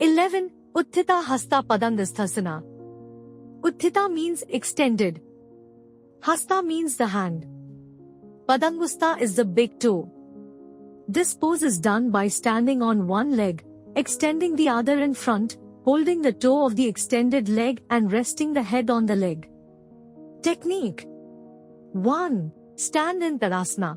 11. Utthita Hasta Padangusthasana. Utthita means extended. Hasta means the hand. Padangusta is the big toe. This pose is done by standing on one leg, extending the other in front, holding the toe of the extended leg and resting the head on the leg. Technique. 1. Stand in Tadasana.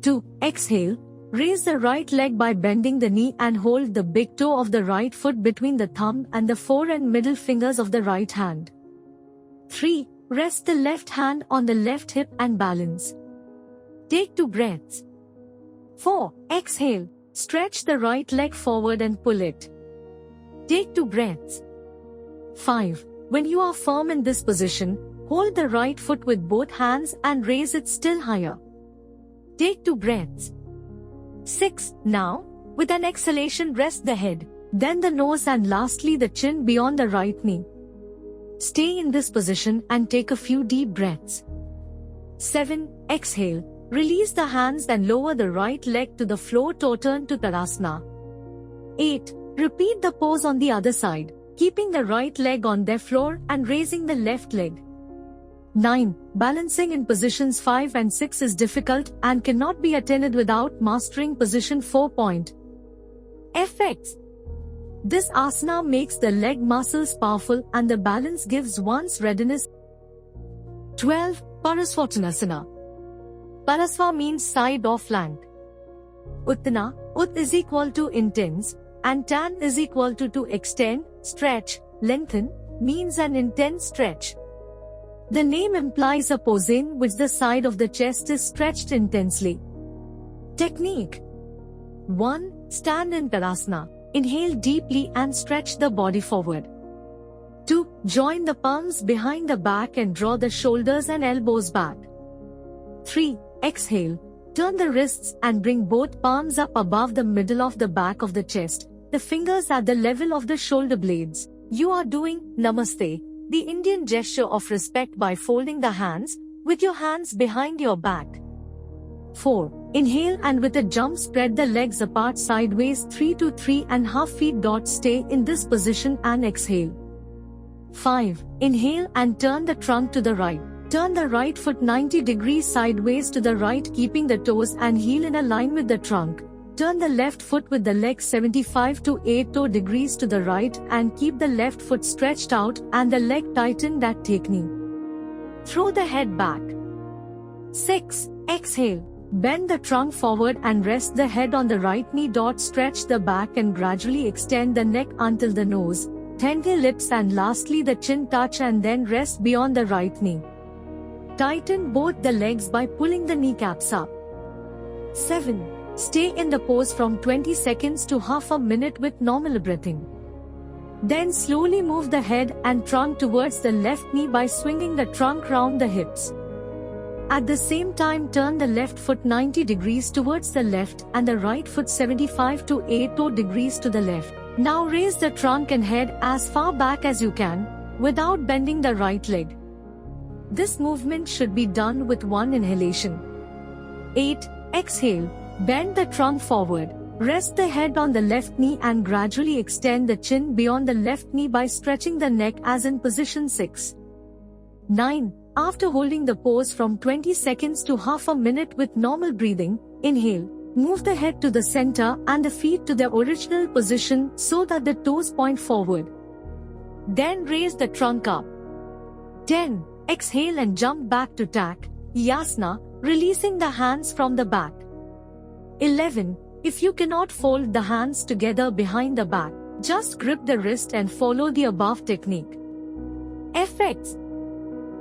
2. Exhale. Raise the right leg by bending the knee and hold the big toe of the right foot between the thumb and the fore and middle fingers of the right hand. 3. Rest the left hand on the left hip and balance. Take 2 breaths. 4. Exhale. Stretch the right leg forward and pull it. Take 2 breaths. 5. When you are firm in this position, hold the right foot with both hands and raise it still higher. Take 2 breaths. 6. Now, with an exhalation, rest the head, then the nose and lastly the chin beyond the right knee. Stay in this position and take a few deep breaths. 7. Exhale. Release the hands and lower the right leg to the floor to turn to Tadasana. 8. Repeat the pose on the other side, keeping the right leg on the floor and raising the left leg. 9. Balancing in positions 5 and 6 is difficult and cannot be attained without mastering position 4. Effects. This asana makes the leg muscles powerful and the balance gives one's readiness. 12. Parasvartanasana. Parasva means side or flank. Uttana, ut is equal to intense, and tan is equal to extend, stretch, lengthen, means an intense stretch. The name implies a pose in which the side of the chest is stretched intensely. Technique. 1. Stand in Tadasana. Inhale deeply and stretch the body forward. 2. Join the palms behind the back and draw the shoulders and elbows back. 3. Exhale. Turn the wrists and bring both palms up above the middle of the back of the chest, the fingers at the level of the shoulder blades. You are doing Namaste, the Indian gesture of respect, by folding the hands, with your hands behind your back. 4. Inhale and with a jump spread the legs apart sideways 3 to 3.5 feet. Stay in this position and exhale. 5. Inhale and turn the trunk to the right. Turn the right foot 90 degrees sideways to the right, keeping the toes and heel in a line with the trunk. Turn the left foot with the leg 75 to 80 degrees to the right and keep the left foot stretched out and the leg tightened at knee. Throw the head back. 6. Exhale. Bend the trunk forward and rest the head on the right knee. Stretch the back and gradually extend the neck until the nose, tender lips and lastly the chin touch, and then rest beyond the right knee. Tighten both the legs by pulling the kneecaps up. 7. Stay in the pose from 20 seconds to half a minute with normal breathing. Then slowly move the head and trunk towards the left knee by swinging the trunk round the hips. At the same time, turn the left foot 90 degrees towards the left and the right foot 75 to 80 degrees to the left. Now raise the trunk and head as far back as you can, without bending the right leg. This movement should be done with one inhalation. 8. Exhale. Bend the trunk forward. Rest the head on the left knee and gradually extend the chin beyond the left knee by stretching the neck as in position 6. 9. After holding the pose from 20 seconds to half a minute with normal breathing, inhale. Move the head to the center and the feet to their original position so that the toes point forward. Then raise the trunk up. 10. Exhale and jump back to Tak, Yasana, releasing the hands from the back. 11. If you cannot fold the hands together behind the back, just grip the wrist and follow the above technique. Effects.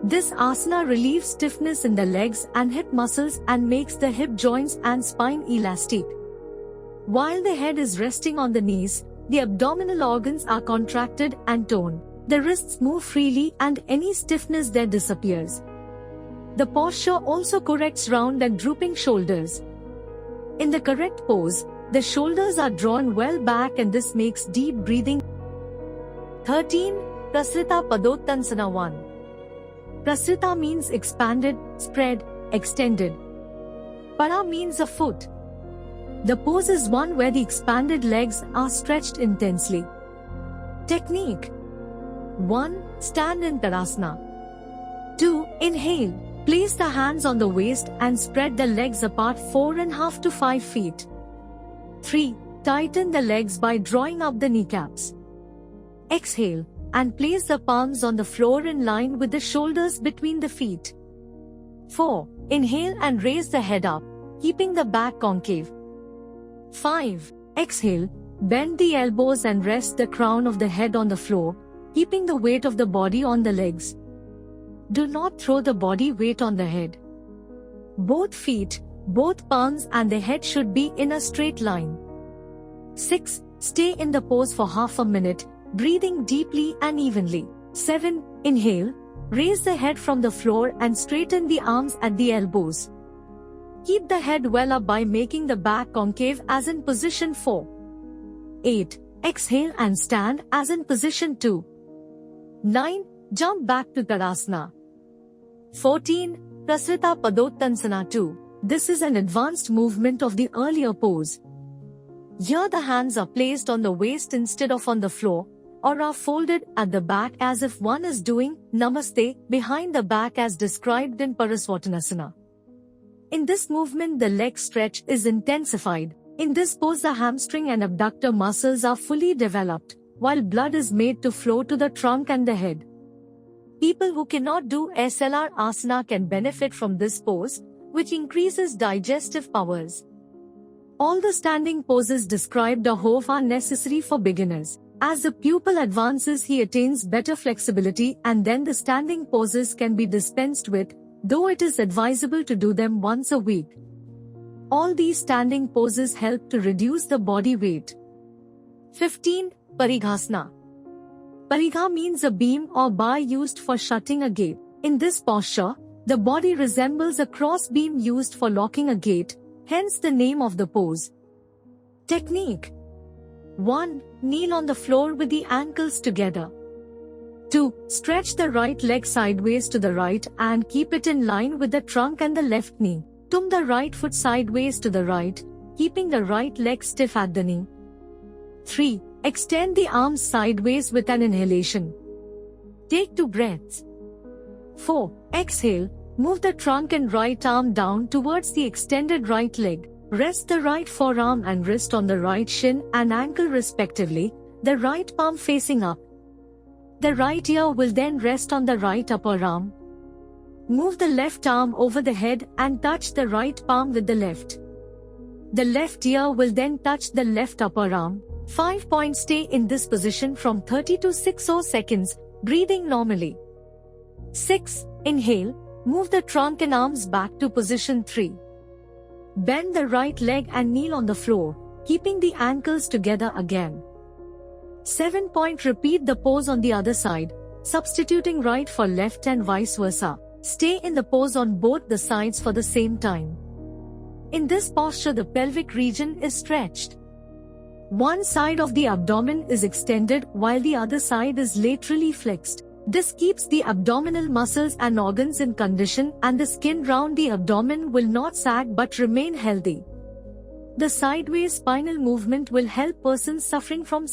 This asana relieves stiffness in the legs and hip muscles and makes the hip joints and spine elastic. While the head is resting on the knees, the abdominal organs are contracted and toned. The wrists move freely and any stiffness there disappears. The posture also corrects round and drooping shoulders. In the correct pose, the shoulders are drawn well back and this makes deep breathing. 13. Prasrita Padottanasana 1. Prasrita means expanded, spread, extended. Para means a foot. The pose is one where the expanded legs are stretched intensely. Technique 1. Stand in Tadasana. 2. Inhale. Place the hands on the waist and spread the legs apart 4.5 to 5 feet. 3. Tighten the legs by drawing up the kneecaps. Exhale and place the palms on the floor in line with the shoulders between the feet. 4. Inhale and raise the head up, keeping the back concave. 5. Exhale, bend the elbows and rest the crown of the head on the floor, keeping the weight of the body on the legs. Do not throw the body weight on the head. Both feet, both palms and the head should be in a straight line. 6. Stay in the pose for half a minute, breathing deeply and evenly. 7. Inhale, raise the head from the floor and straighten the arms at the elbows. Keep the head well up by making the back concave as in position 4. 8. Exhale and stand as in position 2. 9. Jump back to Tadasana. 14. Prasrita Padottanasana 2. This is an advanced movement of the earlier pose. Here the hands are placed on the waist instead of on the floor, or are folded at the back as if one is doing Namaste behind the back as described in Parasvartanasana. In this movement the leg stretch is intensified. In this pose the hamstring and abductor muscles are fully developed, while blood is made to flow to the trunk and the head. People who cannot do SLR asana can benefit from this pose, which increases digestive powers. All the standing poses described above are necessary for beginners. As the pupil advances he attains better flexibility and then the standing poses can be dispensed with, though it is advisable to do them once a week. All these standing poses help to reduce the body weight. 15. Parighasana. Parigha means a beam or bar used for shutting a gate. In this posture, the body resembles a cross beam used for locking a gate, hence the name of the pose. Technique 1. Kneel on the floor with the ankles together. 2. Stretch the right leg sideways to the right and keep it in line with the trunk and the left knee. Turn the right foot sideways to the right, keeping the right leg stiff at the knee. 3. Extend the arms sideways with an inhalation. Take 2 breaths. 4. Exhale, move the trunk and right arm down towards the extended right leg. Rest the right forearm and wrist on the right shin and ankle respectively, the right palm facing up. The right ear will then rest on the right upper arm. Move the left arm over the head and touch the right palm with the left. The left ear will then touch the left upper arm. 5 points. Stay in this position from 30 to 60 seconds, breathing normally. 6. Inhale, move the trunk and arms back to position 3. Bend the right leg and kneel on the floor, keeping the ankles together again. 7 point. Repeat the pose on the other side, substituting right for left and vice versa. Stay in the pose on both the sides for the same time. In this posture the pelvic region is stretched. One side of the abdomen is extended while the other side is laterally flexed. This keeps the abdominal muscles and organs in condition and the skin round the abdomen will not sag but remain healthy. The sideways spinal movement will help persons suffering from